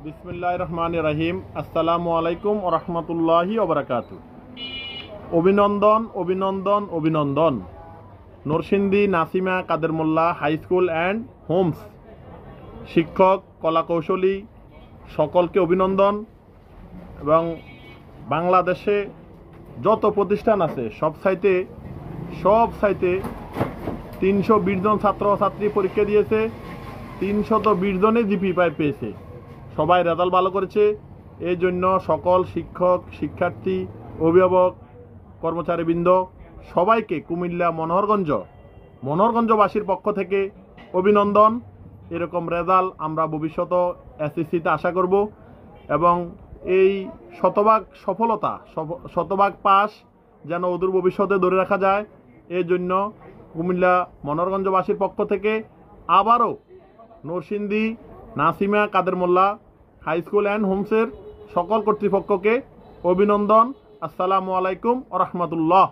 বিসমিল্লাহির রহমানির রহিম। আসসালামু আলাইকুম ওয়া রাহমাতুল্লাহি ওয়া বারাকাতুহু। অভিনন্দন অভিনন্দন অভিনন্দন। নরসিংদী নাসিমা কাদের মোল্লা হাই স্কুল অ্যান্ড হোমস শিক্ষক কলাকৌশলী সকলকে অভিনন্দন। এবং বাংলাদেশে যত প্রতিষ্ঠান আছে সব সাইতে 320 জন ছাত্র ছাত্রী পরীক্ষা দিয়েছে, 320 জনে জিপি পেয়েছে। সবাই রেজাল্ট ভালো করেছে। এই জন্য সকল শিক্ষক শিক্ষার্থী অভিভাবক কর্মচারীবৃন্দ সবাইকে কুমিল্লা মনোহরগঞ্জবাসীর পক্ষ থেকে অভিনন্দন। এরকম রেজাল্ট আমরা ভবিষ্যতে এসএসসিতে আশা করব এবং এই শতভাগ সফলতা শতভাগ পাস যেন অদূর ভবিষ্যতে ধরে রাখা যায়। এই জন্য কুমিল্লা মনোহরগঞ্জবাসীর পক্ষ থেকে আবারও নরসিংদী নাসিমা কাদের মোল্লা হাই স্কুল অ্যান্ড হোমসের সকল কর্তৃপক্ষকে অভিনন্দন। আসসালামু আলাইকুম ওয়া রাহমাতুল্লাহ।